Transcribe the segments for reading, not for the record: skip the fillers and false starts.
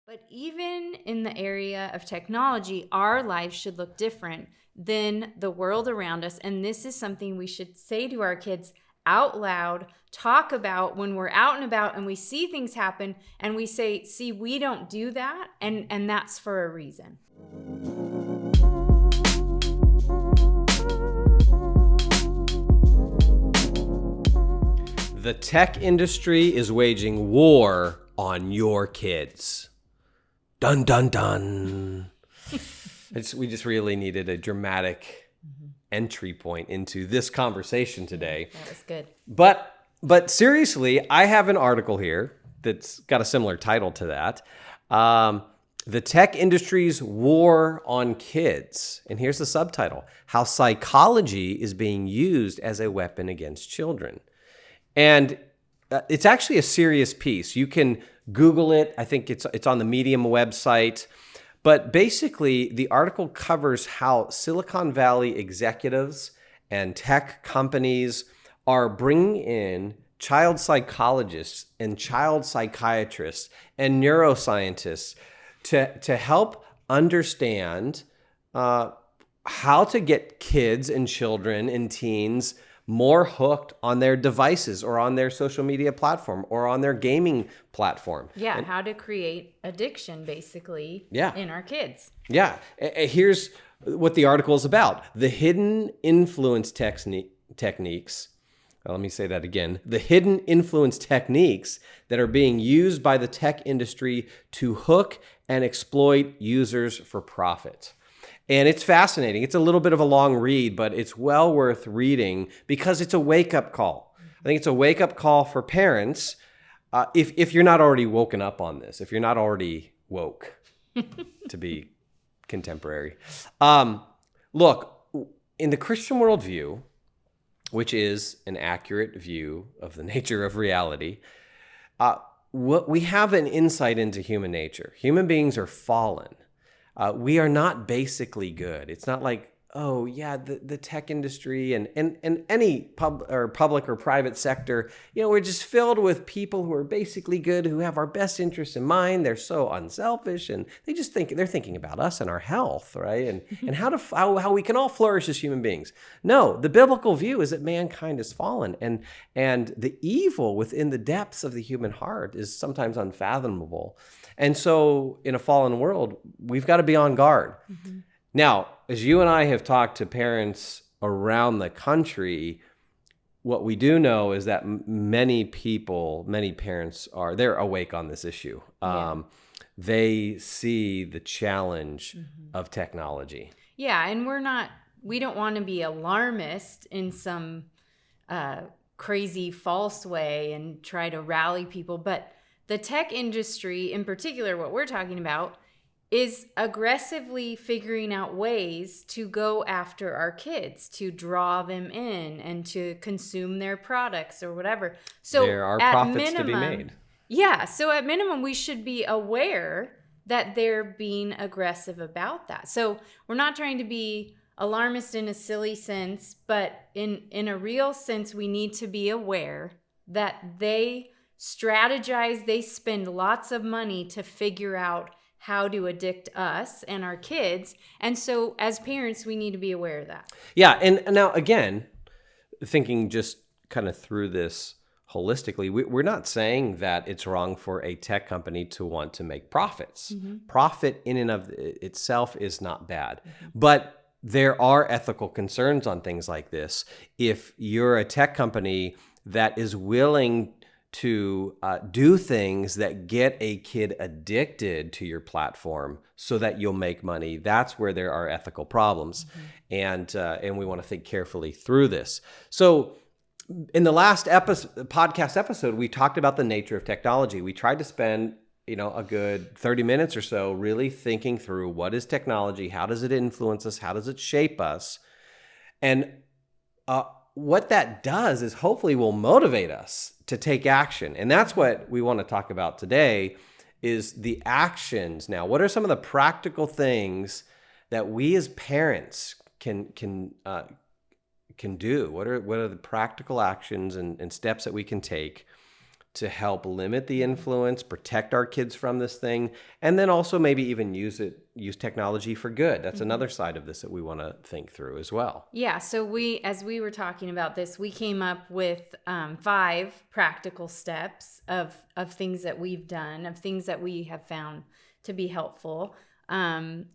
But even in the area of technology, our lives should look different than the world around us. And this is something we should say to our kids out loud, talk about when we're out and about and we see things happen and we say, see, we don't do that. And that's for a reason. The tech industry is waging war on your kids. Dun, dun, dun. We just really needed a dramatic entry point into this conversation today. That was good. But seriously, I have an article here that's got a similar title to that. The tech industry's war on kids. And here's the subtitle: How Psychology is Being Used as a Weapon Against Children. And it's actually a serious piece. You can Google it. I think it's on the Medium website. But basically, the article covers how Silicon Valley executives and tech companies are bringing in child psychologists and child psychiatrists and neuroscientists to help understand how to get kids and children and teens more hooked on their devices or on their social media platform or on their gaming platform. Yeah, and how to create addiction, basically, in our kids. Yeah, here's what the article is about. The hidden influence techniques. Let me say that again. The hidden influence techniques that are being used by the tech industry to hook and exploit users for profit. And it's fascinating. It's a little bit of a long read, but it's well worth reading because it's a wake-up call. I think it's a wake-up call for parents if you're not already woken up on this, if you're not already woke, to be contemporary. Look, in the Christian worldview, which is an accurate view of the nature of reality, we have an insight into human nature. Human beings are fallen. We are not basically good. It's not like, oh yeah, the tech industry and any public or private sector, we're just filled with people who are basically good, who have our best interests in mind. They're so unselfish and they just they're thinking about us and our health, right? And how we can all flourish as human beings. No, the biblical view is that mankind is fallen and the evil within the depths of the human heart is sometimes unfathomable. And so in a fallen world, we've got to be on guard. Mm-hmm. Now, as you and I have talked to parents around the country, what we do know is that many parents they're awake on this issue. Yeah. They see the challenge of technology. Yeah, and we don't want to be alarmist in some crazy false way and try to rally people, but the tech industry, in particular, what we're talking about, is aggressively figuring out ways to go after our kids, to draw them in and to consume their products or whatever. So there are profits to be made. Yeah, so at minimum, we should be aware that they're being aggressive about that. So we're not trying to be alarmist in a silly sense, but in a real sense, we need to be aware that they strategize, they spend lots of money to figure out how to addict us and our kids. And so as parents, we need to be aware of that. Yeah. And now, again, thinking just kind of through this holistically, we're not saying that it's wrong for a tech company to want to make profits. Mm-hmm. Profit in and of itself is not bad. Mm-hmm. But there are ethical concerns on things like this. If you're a tech company that is willing to do things that get a kid addicted to your platform so that you'll make money, that's where there are ethical problems. Mm-hmm. And we want to think carefully through this. So in the last podcast episode, we talked about the nature of technology. We tried to spend a good 30 minutes or so really thinking through what is technology, how does it influence us, how does it shape us, and what that does is hopefully will motivate us to take action. And that's what we want to talk about today is the actions. Now, what are some of the practical things that we as parents can do? What are the practical actions and steps that we can take to help limit the influence, protect our kids from this thing, and then also maybe even use technology for good. That's another side of this that we want to think through as well. Yeah, so as we were talking about this, we came up with 5 practical steps of things that we've done, of things that we have found to be helpful.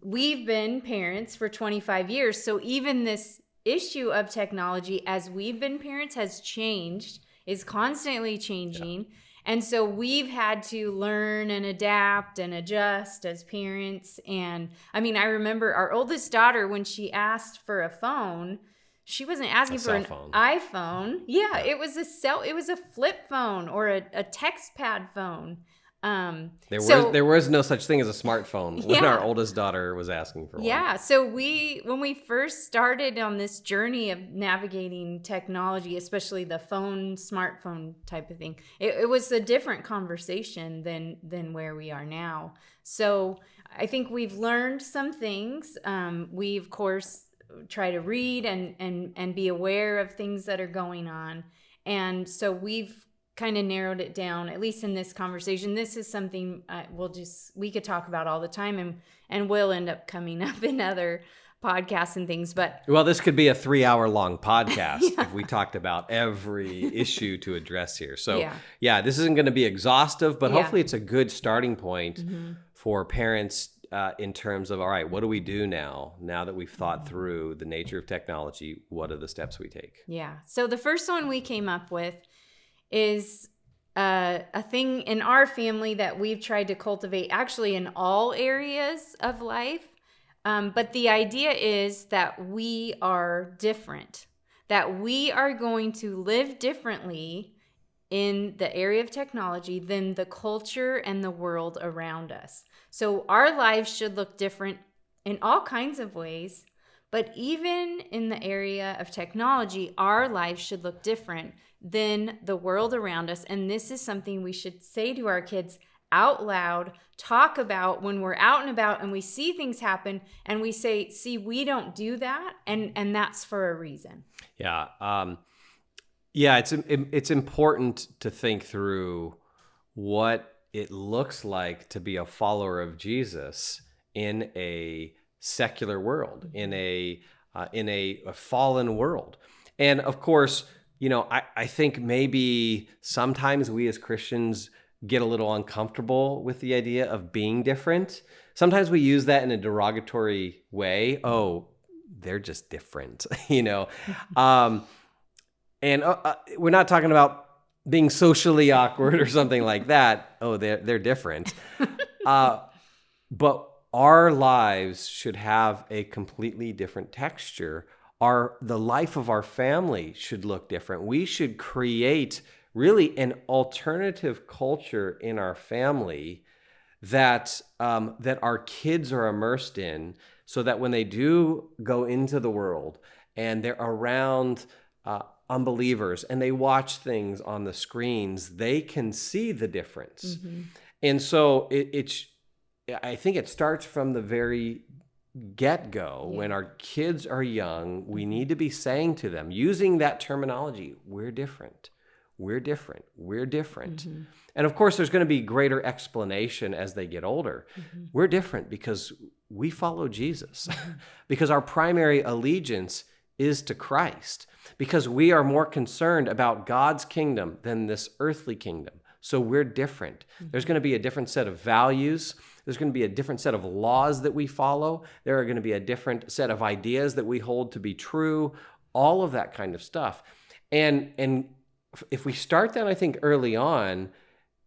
We've been parents for 25 years, so even this issue of technology as we've been parents has changed, is constantly changing. Yeah. And so we've had to learn and adapt and adjust as parents. And I mean, I remember our oldest daughter, when she asked for a phone, she wasn't asking for an iPhone. Yeah, it was a flip phone or a text pad phone. There was no such thing as a smartphone when our oldest daughter was asking for one. Yeah. So when we first started on this journey of navigating technology, especially the smartphone type of thing, it was a different conversation than where we are now. So I think we've learned some things. We of course try to read and be aware of things that are going on. And so we've kind of narrowed it down, at least in this conversation. This is something we could talk about all the time, and will end up coming up in other podcasts and things. But this could be a 3-hour-long podcast if we talked about every issue to address here. So this isn't going to be exhaustive, but hopefully it's a good starting point for parents in terms of, all right, what do we do now that we've thought through the nature of technology? What are the steps we take? Yeah. So the first one we came up with is a thing in our family that we've tried to cultivate actually in all areas of life. But the idea is that we are different, that we are going to live differently in the area of technology than the culture and the world around us. So our lives should look different in all kinds of ways, but even in the area of technology, our lives should look different than the world around us. And this is something we should say to our kids out loud, talk about when we're out and about and we see things happen and we say, see, we don't do that. And that's for a reason. Yeah. It's important to think through what it looks like to be a follower of Jesus in a secular world, in a fallen world. And of course, I think maybe sometimes we as Christians get a little uncomfortable with the idea of being different. Sometimes we use that in a derogatory way. Oh, they're just different, And we're not talking about being socially awkward or something like that. Oh, they're different. But our lives should have a completely different texture. The life of our family should look different. We should create really an alternative culture in our family that our kids are immersed in, so that when they do go into the world and they're around unbelievers and they watch things on the screens, they can see the difference. Mm-hmm. And so I think it starts from the very get-go. When our kids are young, we need to be saying to them, using that terminology, we're different, we're different, we're different. Mm-hmm. And of course, there's going to be greater explanation as they get older. Mm-hmm. We're different because we follow Jesus, because our primary allegiance is to Christ, because we are more concerned about God's kingdom than this earthly kingdom. So we're different. Mm-hmm. There's going to be a different set of values. There's going to be a different set of laws that we follow. There are going to be a different set of ideas that we hold to be true, all of that kind of stuff. And if we start that, I think, early on,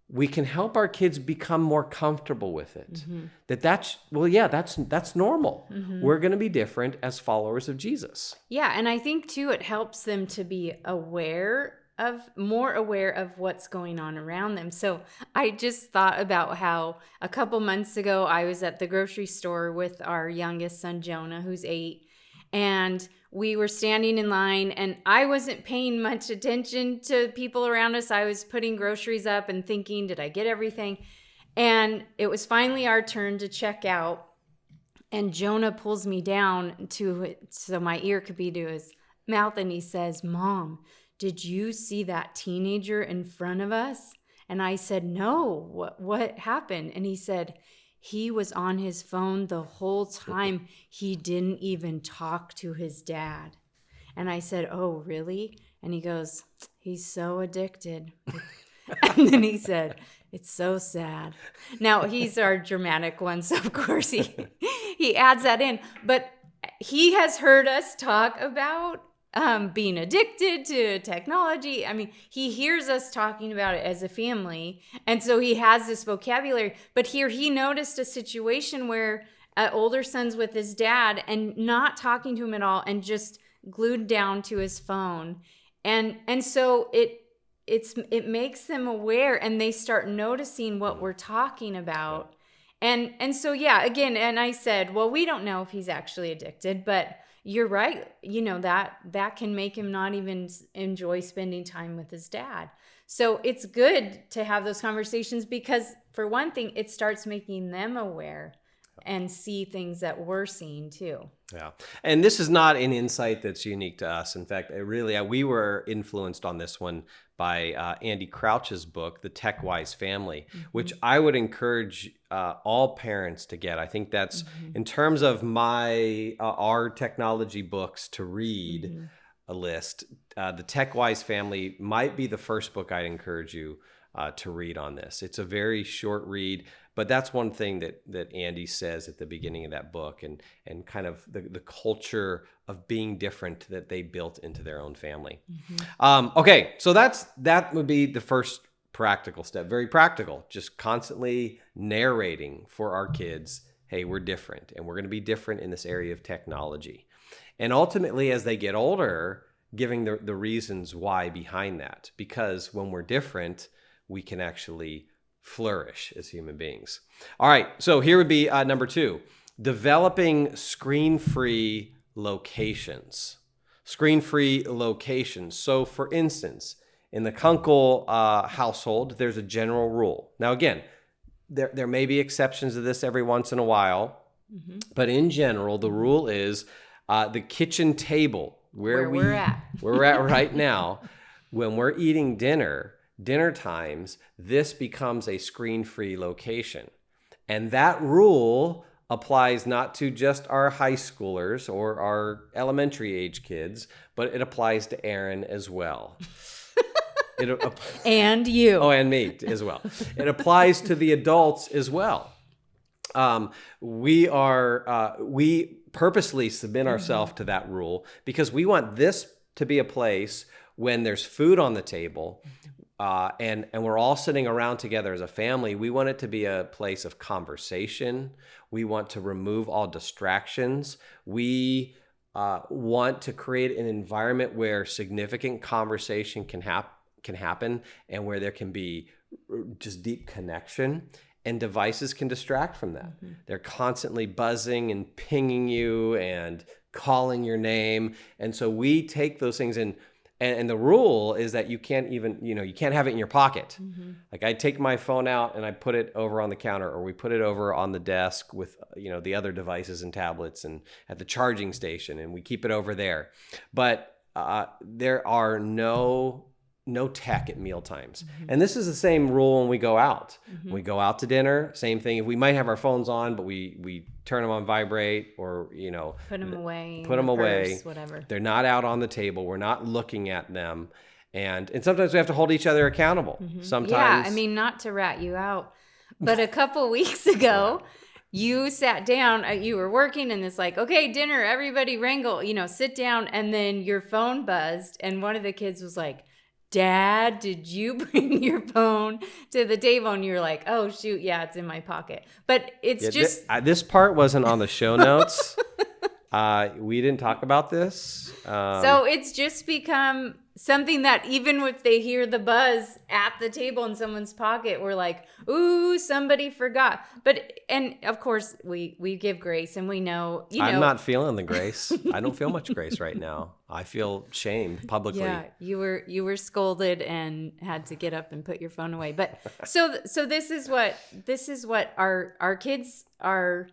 we can help our kids become more comfortable with it. Mm-hmm. That's normal. Mm-hmm. We're going to be different as followers of Jesus. Yeah, and I think, too, it helps them to be more aware of what's going on around them. So I just thought about how a couple months ago I was at the grocery store with our youngest son, Jonah, who's 8, and we were standing in line and I wasn't paying much attention to people around us. I was putting groceries up and thinking, did I get everything? And it was finally our turn to check out, and Jonah pulls me down so my ear could be to his mouth, and he says, "Mom, did you see that teenager in front of us?" And I said, no, what happened? And he said, he was on his phone the whole time. He didn't even talk to his dad. And I said, oh, really? And he goes, he's so addicted. And then he said, it's so sad. Now, he's our dramatic one, so of course he adds that in. But he has heard us talk about being addicted to technology. I mean, he hears us talking about it as a family. And so he has this vocabulary. But here he noticed a situation where an older son's with his dad and not talking to him at all and just glued down to his phone. And so it makes them aware, and they start noticing what we're talking about. And so, yeah, again, and I said, well, we don't know if he's actually addicted, but you're right. You know, that can make him not even enjoy spending time with his dad. So it's good to have those conversations because, for one thing, it starts making them aware and see things that we're seeing too. Yeah. And this is not an insight that's unique to us. In fact, we were influenced on this one by Andy Crouch's book, The Tech Wise Family, which I would encourage all parents to get. I think that's in terms of our technology books to read a list. The Tech Wise Family might be the first book I'd encourage you to read on this. It's a very short read, but that's one thing that Andy says at the beginning of that book, and kind of the culture of being different that they built into their own family. Okay, so that would be the first practical step. Very practical, just constantly narrating for our kids, hey, we're different, and we're going to be different in this area of technology. And ultimately, as they get older, giving the reasons why behind that. Because when we're different, we can actually flourish as human beings. All right, so here would be number 2, developing screen-free locations. Screen-free locations. So for instance, in the Kunkle household, there's a general rule. Now again, there may be exceptions to this every once in a while, but in general, the rule is the kitchen table where we're at right now, when we're eating dinner times, this becomes a screen-free location. And that rule applies not to just our high schoolers or our elementary age kids, but it applies to Erin as well. And you. Oh, and me as well. It applies to the adults as well. We purposely submit ourselves to that rule because we want this to be a place when there's food on the table, and we're all sitting around together as a family. We want it to be a place of conversation. We want to remove all distractions. We want to create an environment where significant conversation can happen and where there can be just deep connection. And devices can distract from that. They're constantly buzzing and pinging you and calling your name. And so we take those things and the rule is that you can't even, you can't have it in your pocket. Like I take my phone out and I put it over on the counter, or we put it over on the desk with, the other devices and tablets and at the charging station, and we keep it over there. But there are no tech at meal times. And this is the same rule when we go out. When we go out to dinner, same thing. We might have our phones on, but we turn them on vibrate, or, put them away, purse, whatever. They're not out on the table. We're not looking at them. And sometimes we have to hold each other accountable. Sometimes. Yeah, I mean, not to rat you out, but a couple weeks ago, you sat down, you were working, and it's like, okay, dinner, everybody wrangle, sit down. And then your phone buzzed, and one of the kids was like, Dad, did you bring your phone to the table? And you're like, oh, shoot, yeah, it's in my pocket. But it's just... This part wasn't on the show notes. We didn't talk about this. So it's just become something that even if they hear the buzz at the table in someone's pocket, we're like, ooh, somebody forgot. And of course, we give grace, and we know, I'm not feeling the grace. I don't feel much grace right now. I feel shamed publicly. Yeah, you were scolded and had to get up and put your phone away. But so this is what our kids are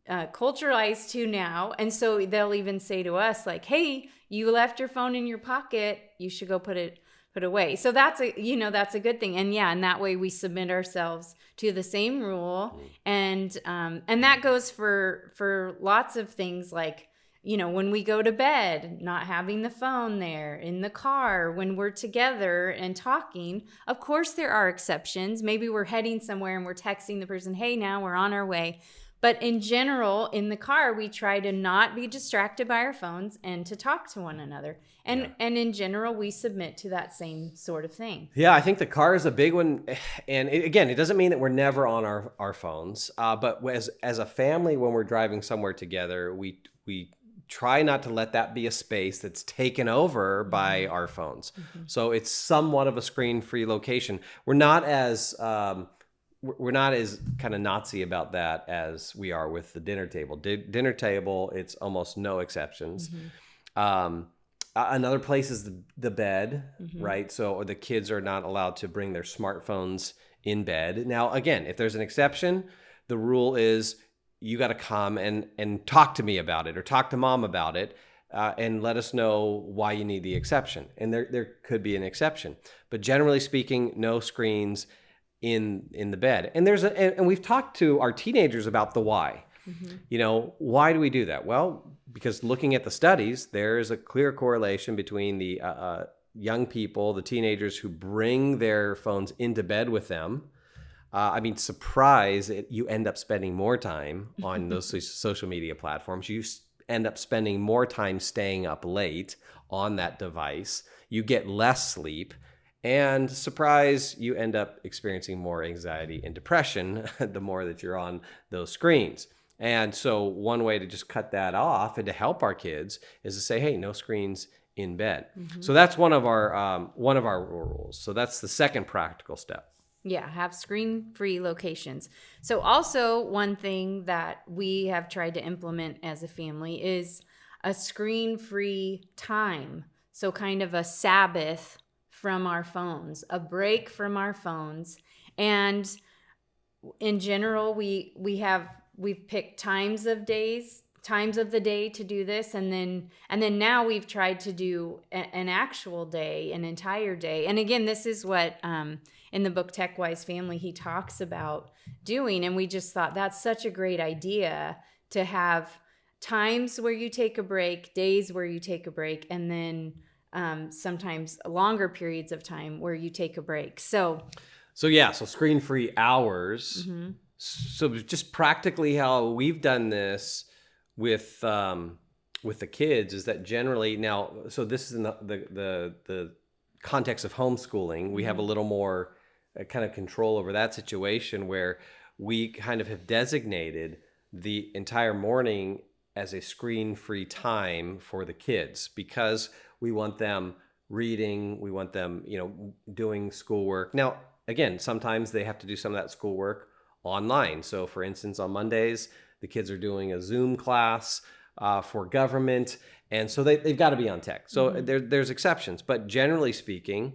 culturalized to now. And so they'll even say to us like, hey, you left your phone in your pocket. You should go put it put away. So that's a good thing. And yeah, and that way we submit ourselves to the same rule. And that goes for lots of things, like, when we go to bed, not having the phone there, in the car, when we're together and talking. Of course, there are exceptions. Maybe we're heading somewhere and we're texting the person, hey, now we're on our way. But in general, in the car, we try to not be distracted by our phones and to talk to one another. And in general, we submit to that same sort of thing. Yeah, I think the car is a big one. And again, it doesn't mean that we're never on our phones. But as a family, when we're driving somewhere together, we try not to let that be a space that's taken over by our phones. So it's somewhat of a screen-free location. We're not as kind of Nazi about that as we are with the dinner table. Dinner table, it's almost no exceptions. Another place is the bed, right? So the kids are not allowed to bring their smartphones in bed. Now, again, if there's an exception, the rule is you got to come and talk to me about it, or talk to mom about it, and let us know why you need the exception. And there could be an exception, but generally speaking, no screens in the bed. And and we've talked to our teenagers about the why. Why do we do that? Well, because looking at the studies, there is a clear correlation between the young people, the teenagers who bring their phones into bed with them. Surprise, you end up spending more time on those social media platforms. You end up spending more time staying up late on that device. You get less sleep. And surprise, you end up experiencing more anxiety and depression the more that you're on those screens. And so one way to just cut that off and to help our kids is to say, hey, no screens in bed. So that's one of our rules. So that's the second practical step. Yeah, have screen-free locations. So also one thing that we have tried to implement as a family is a screen-free time. So kind of a Sabbath from our phones, a break from our phones. And in general, we've picked times of the day to do this, and then now we've tried to do an actual day, an entire day. And again, this is what in the book Tech Wise Family he talks about doing, and we just thought that's such a great idea to have times where you take a break, days where you take a break, and then sometimes longer periods of time where you take a break. So screen-free hours. So just practically how we've done this with the kids is that generally now, so this is in the context of homeschooling, we have a little more kind of control over that situation, where we kind of have designated the entire morning as a screen-free time for the kids, because we want them reading, we want them, doing schoolwork. Now, again, sometimes they have to do some of that schoolwork online. So for instance, on Mondays, the kids are doing a Zoom class for government. And so they've got to be on tech. So there's exceptions. But generally speaking,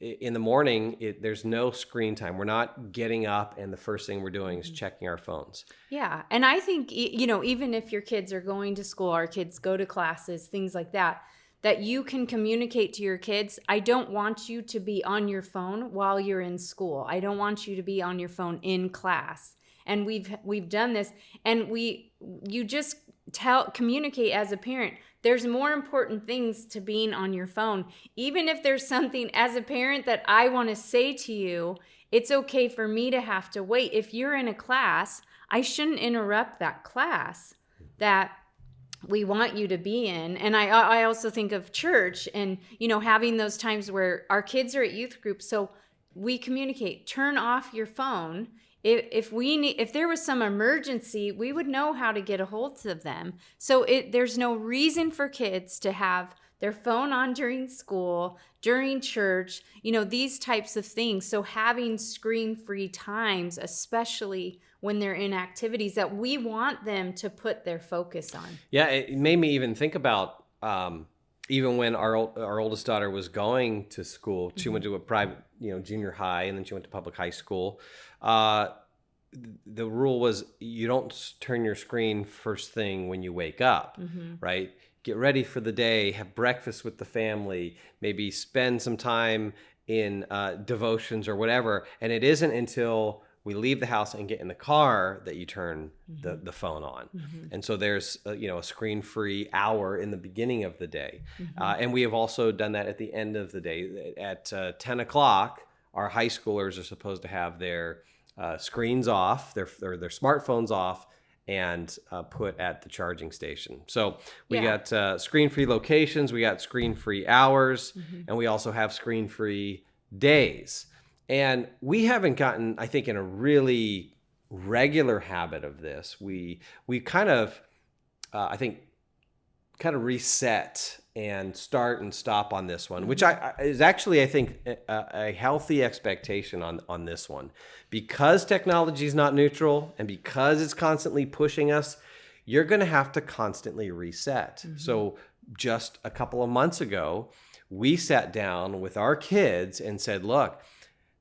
in the morning, there's no screen time. We're not getting up and the first thing we're doing is checking our phones. Yeah. And I think, even if your kids are going to school, our kids go to classes, things like that you can communicate to your kids, I don't want you to be on your phone while you're in school. I don't want you to be on your phone in class. And we've done this, and you just communicate as a parent. There's more important things to being on your phone. Even if there's something as a parent that I want to say to you, it's okay for me to have to wait. If you're in a class, I shouldn't interrupt that class that we want you to be in. And I also think of church and, having those times where our kids are at youth group. So we communicate, turn off your phone. If there was some emergency, we would know how to get a hold of them. So there's no reason for kids to have their phone on during school, during church, these types of things. So having screen-free times, especially when they're in activities that we want them to put their focus on. Yeah, it made me even think about even when our oldest daughter was going to school. She went to a private, junior high, and then she went to public high school. The rule was you don't turn your screen first thing when you wake up, right? get ready for the day, have breakfast with the family, maybe spend some time in devotions or whatever. And it isn't until we leave the house and get in the car that you turn the phone on. And so there's a screen-free hour in the beginning of the day. And we have also done that at the end of the day. At 10 o'clock, our high schoolers are supposed to have their screens off, their smartphones off, and put at the charging station. So we got screen-free locations, we got screen-free hours, and we also have screen-free days. And we haven't gotten, I think, in a really regular habit of this. We kind of, I think, kind of reset and start and stop on this one, which is actually, I think, a healthy expectation on this one. Because technology is not neutral and because it's constantly pushing us, you're going to have to constantly reset. So just a couple of months ago, we sat down with our kids and said, look,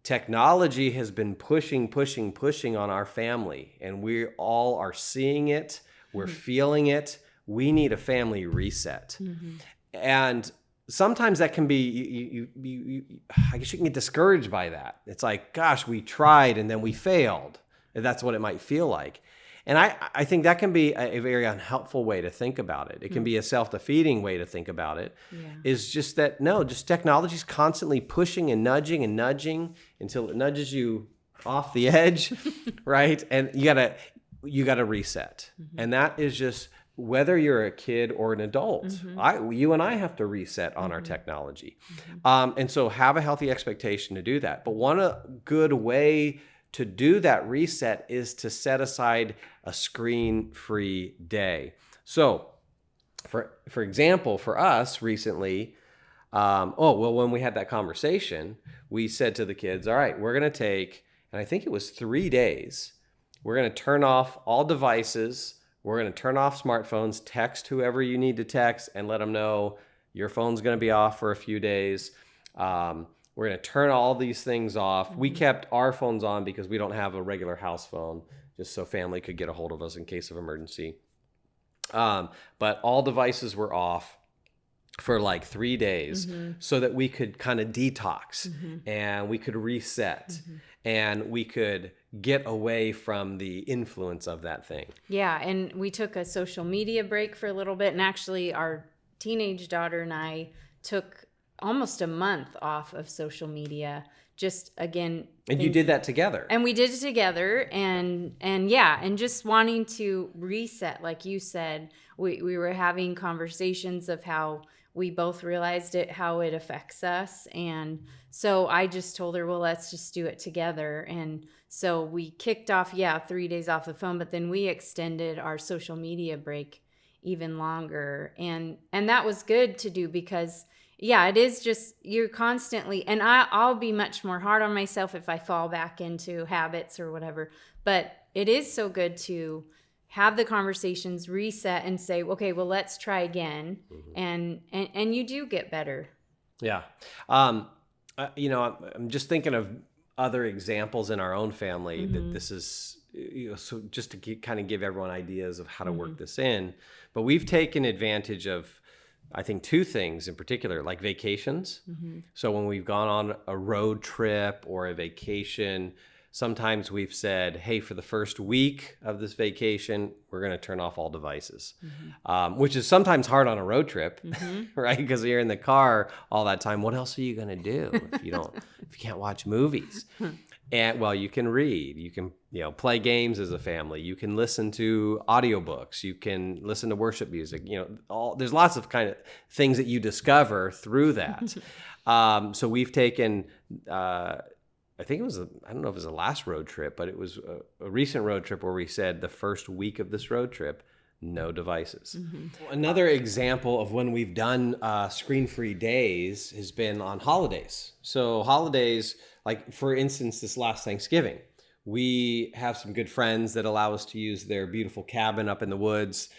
technology has been pushing on our family, and we all are seeing it. We're feeling it. We need a family reset. And sometimes that can be, I guess you can get discouraged by that. It's like, gosh, we tried and then we failed. And that's what it might feel like. And I think that can be a very unhelpful way to think about it. It can be a self-defeating way to think about it. Is just that, no, just technology is constantly pushing and nudging until it nudges you off the edge, right? And you gotta reset. And that is just, whether you're a kid or an adult, you and I have to reset on our technology. And so have a healthy expectation to do that. But one good way to do that reset is to set aside a screen-free day. So, for example, for us recently, when we had that conversation, we said to the kids, all right, we're going to take, and I think it was 3 days, we're going to turn off all devices, we're going to turn off smartphones, text whoever you need to text, and let them know your phone's going to be off for a few days. We're going to turn all these things off. We kept our phones on because we don't have a regular house phone, just so family could get a hold of us in case of emergency. But all devices were off for like 3 days so that we could kind of detox and we could reset and we could get away from the influence of that thing. Yeah, and we took a social media break for a little bit, and actually our teenage daughter and I took almost a month off of social media, just again. And you did that together. And we did it together, and just wanting to reset, like you said. We were having conversations of how we both realized how it affects us. And so I just told her, well, let's just do it together. And so we kicked off, 3 days off the phone, but then we extended our social media break even longer. And that was good to do because, it is just, you're constantly, and I'll be much more hard on myself if I fall back into habits or whatever. But it is so good to have the conversations, reset, and say, okay, well, let's try again. And you do get better. Yeah. I'm just thinking of other examples in our own family that this is, so just to kind of give everyone ideas of how to work this in. But we've taken advantage of, I think, two things in particular, like vacations. So when we've gone on a road trip or a vacation, sometimes we've said, hey, for the first week of this vacation, we're going to turn off all devices, which is sometimes hard on a road trip, right? Because you're in the car all that time. What else are you going to do if you can't watch movies? And well, you can read, you can, play games as a family. You can listen to audiobooks. You can listen to worship music. There's lots of kind of things that you discover through that. So we've taken, I think it was, I don't know if it was the last road trip, but it was a recent road trip where we said the first week of this road trip, no devices. Another example of when we've done screen-free days has been on holidays. So holidays, like for instance, this last Thanksgiving, we have some good friends that allow us to use their beautiful cabin up in the woods,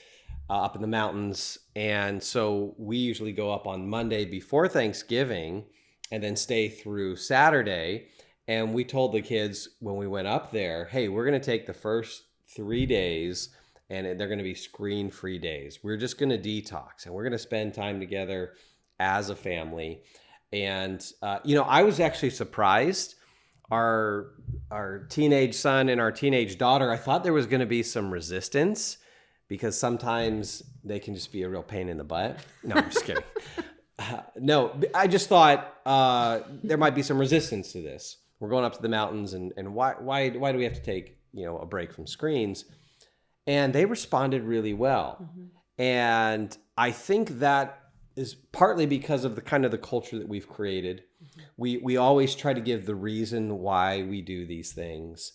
up in the mountains. And so we usually go up on Monday before Thanksgiving and then stay through Saturday. And we told the kids when we went up there, hey, we're going to take the first 3 days and they're going to be screen-free days. We're just going to detox, and we're going to spend time together as a family. And I was actually surprised. Our teenage son and our teenage daughter, I thought there was going to be some resistance, because sometimes they can just be a real pain in the butt. No, I'm just kidding. No, I just thought there might be some resistance to this. We're going up to the mountains, and why do we have to take a break from screens? And they responded really well. Mm-hmm. And I think that is partly because of the culture that we've created. Mm-hmm. We always try to give the reason why we do these things.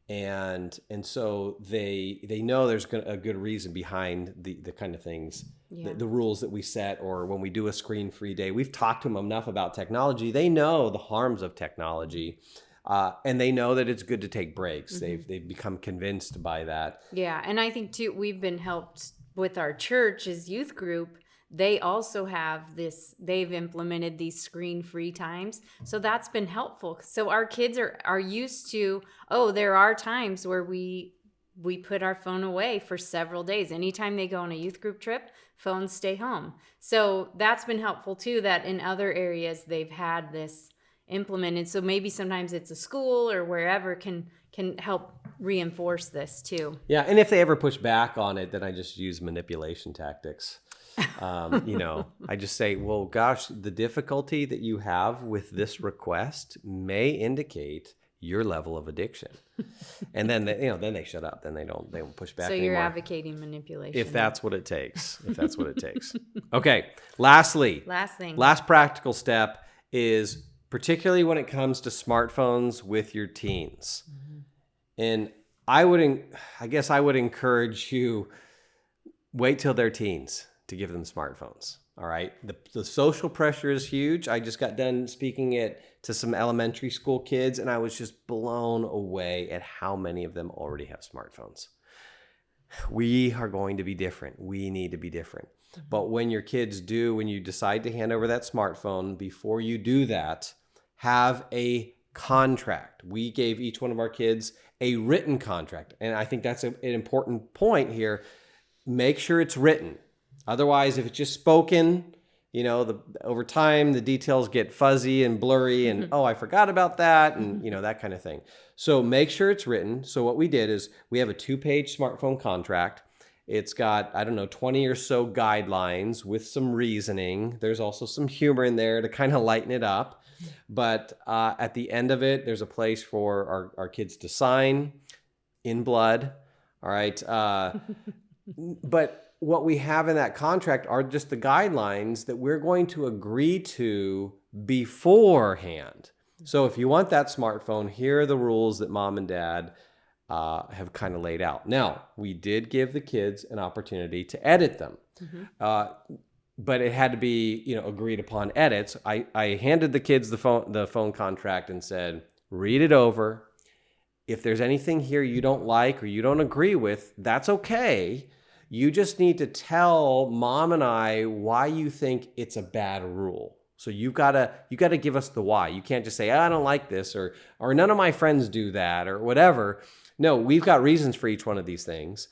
And so they know there's a good reason behind the kind of things, the rules that we set, or when we do a screen-free day. We've talked to them enough about technology. They know the harms of technology, and they know that it's good to take breaks. Mm-hmm. They've become convinced by that. Yeah, and I think too, we've been helped with our church's youth group. They also have they've implemented these screen-free times. So that's been helpful. So our kids are used to, there are times where we put our phone away for several days. Anytime they go on a youth group trip, phones stay home. So that's been helpful too, that in other areas they've had this implemented. So maybe sometimes it's a school or wherever can help reinforce this too. Yeah, and if they ever push back on it, then I just use manipulation tactics. I just say, well, gosh, the difficulty that you have with this request may indicate your level of addiction. And then they shut up. Then they don't push back anymore. So you're advocating manipulation. If that's what it takes. Okay. Last practical step is, particularly when it comes to smartphones with your teens. Mm-hmm. And I guess I would encourage you, wait till they're teens to give them smartphones. All right. The social pressure is huge. I just got done speaking to some elementary school kids, and I was just blown away at how many of them already have smartphones. We are going to be different. We need to be different. Mm-hmm. But when your kids do, when you decide to hand over that smartphone, before you do that, have a contract. We gave each one of our kids a written contract. And I think that's an important point here. Make sure it's written. Otherwise, if it's just spoken, over time, the details get fuzzy and blurry and, I forgot about that, and, that kind of thing. So make sure it's written. So what we did is we have a 2-page smartphone contract. It's got, 20 or so guidelines with some reasoning. There's also some humor in there to kind of lighten it up. But at the end of it, there's a place for our kids to sign in blood. All right. But what we have in that contract are just the guidelines that we're going to agree to beforehand. So if you want that smartphone, here are the rules that mom and dad have kind of laid out. Now, we did give the kids an opportunity to edit them. Mm-hmm. But it had to be, agreed upon edits. I handed the kids the phone contract and said, read it over. If there's anything here you don't like or you don't agree with, that's okay. You just need to tell mom and I why you think it's a bad rule. So you gotta give us the why. You can't just say, I don't like this, or none of my friends do that, or whatever. No, we've got reasons for each one of these things.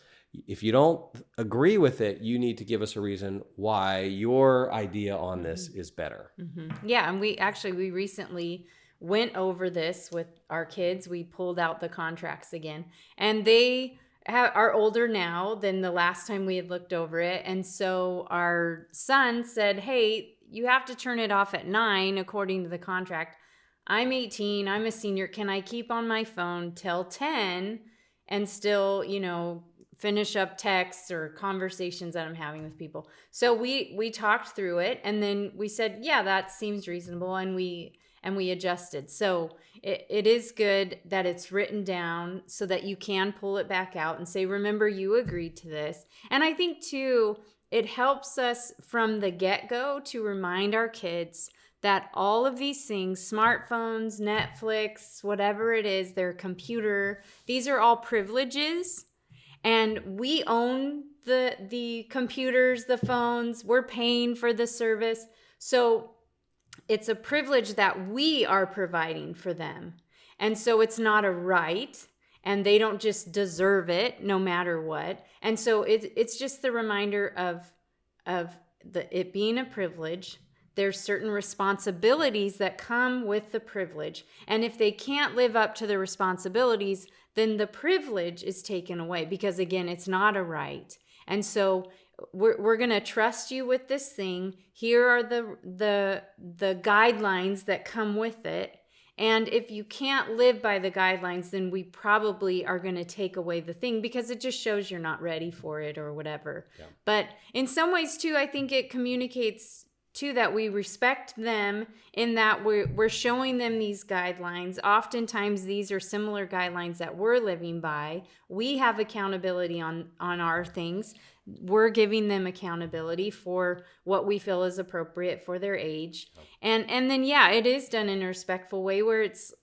If you don't agree with it, you need to give us a reason why your idea on this is better. Mm-hmm. Yeah, and we recently went over this with our kids. We pulled out the contracts again, and they are older now than the last time we had looked over it. And so our son said, hey, you have to turn it off at 9 according to the contract. I'm 18, I'm a senior. Can I keep on my phone till 10 and still, finish up texts or conversations that I'm having with people? So we talked through it, and then we said, yeah, that seems reasonable. And we adjusted. So it is good that it's written down so that you can pull it back out and say, remember, you agreed to this. And I think too, it helps us from the get-go to remind our kids that all of these things, smartphones, Netflix, whatever it is, their computer, these are all privileges. And we own the computers, the phones, we're paying for the service. So it's a privilege that we are providing for them. And so it's not a right. and they don't just deserve it no matter what. And so it's just the reminder of it being a privilege. There's certain responsibilities that come with the privilege. And if they can't live up to the responsibilities, then the privilege is taken away, because again, it's not a right. And so we're going to trust you with this thing. Here are the guidelines that come with it. And if you can't live by the guidelines, then we probably are going to take away the thing, because it just shows you're not ready for it or whatever. Yeah. But in some ways too, I think it communicates too that we respect them, in that we're showing them these guidelines. Oftentimes these are similar guidelines that we're living by. We have accountability on our things. We're giving them accountability for what we feel is appropriate for their age. And then, yeah, it is done in a respectful way, where it's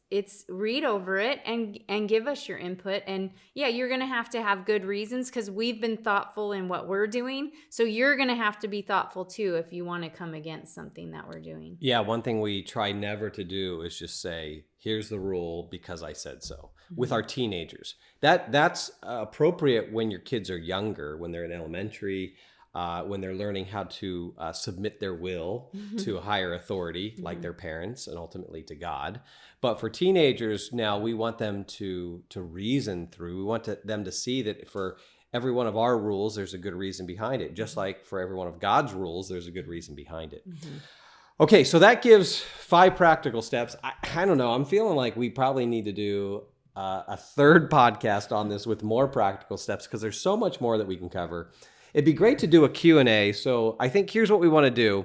read over it and give us your input. And yeah, you're going to have good reasons, because we've been thoughtful in what we're doing. So you're going to have to be thoughtful too if you want to come against something that we're doing. Yeah, one thing we try never to do is just say, here's the rule because I said so. With our teenagers. That's appropriate when your kids are younger, when they're in elementary, when they're learning how to submit their will to a higher authority, like their parents, and ultimately to God. But for teenagers now, we want them to reason through. We want them to see that for every one of our rules, there's a good reason behind it. Just like for every one of God's rules, there's a good reason behind it. Okay, so that gives 5 practical steps. I don't know. I'm feeling like we probably need to do a third podcast on this with more practical steps, because there's so much more that we can cover. It'd be great to do a Q&A. So I think here's what we want to do.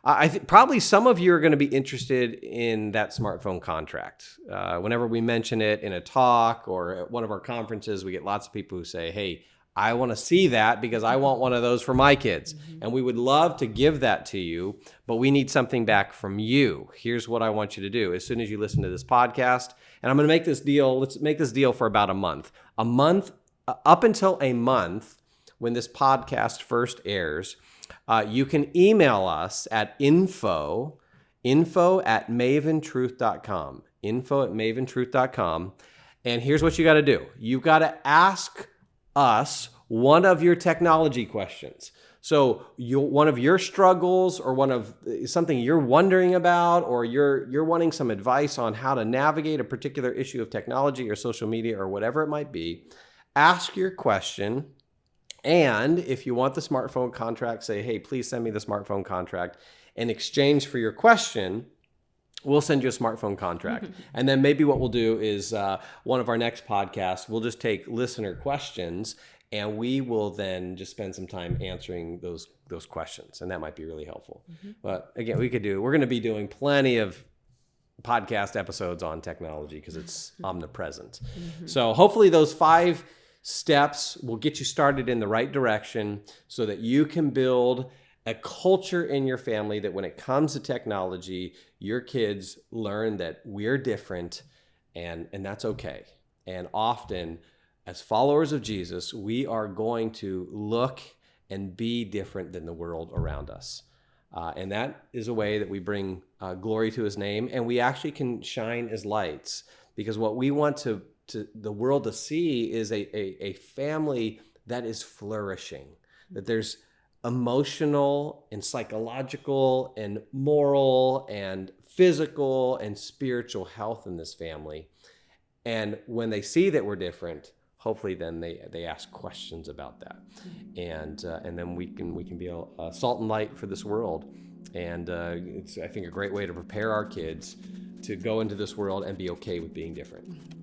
I think probably some of you are going to be interested in that smartphone contract. Whenever we mention it in a talk or at one of our conferences, we get lots of people who say, hey, I want to see that because I want one of those for my kids. And we would love to give that to you, but we need something back from you. Here's what I want you to do. As soon as you listen to this podcast, and I'm going to make this deal, let's make this deal for about a month, up until a month when this podcast first airs, you can email us at info@maventruth.com, info@maventruth.com. And here's what you got to do. You've got to ask us one of your technology questions. So one of your struggles, or one of something you're wondering about, or you're wanting some advice on how to navigate a particular issue of technology or social media or whatever it might be, ask your question. And if you want the smartphone contract, say, hey, please send me the smartphone contract. In exchange for your question, we'll send you a smartphone contract. And then maybe what we'll do is one of our next podcasts, we'll just take listener questions, and we will then just spend some time answering those questions. And that might be really helpful. But again, we're going to be doing plenty of podcast episodes on technology because it's omnipresent. So hopefully those 5 steps will get you started in the right direction so that you can build a culture in your family that when it comes to technology, your kids learn that we're different and that's okay. And often, as followers of Jesus, we are going to look and be different than the world around us. And that is a way that we bring glory to his name, and we actually can shine as lights, because what we want to the world to see is a family that is flourishing, that there's emotional and psychological and moral and physical and spiritual health in this family. And when they see that we're different, hopefully then they ask questions about that. And then we can be a salt and light for this world. And it's, I think, a great way to prepare our kids to go into this world and be okay with being different.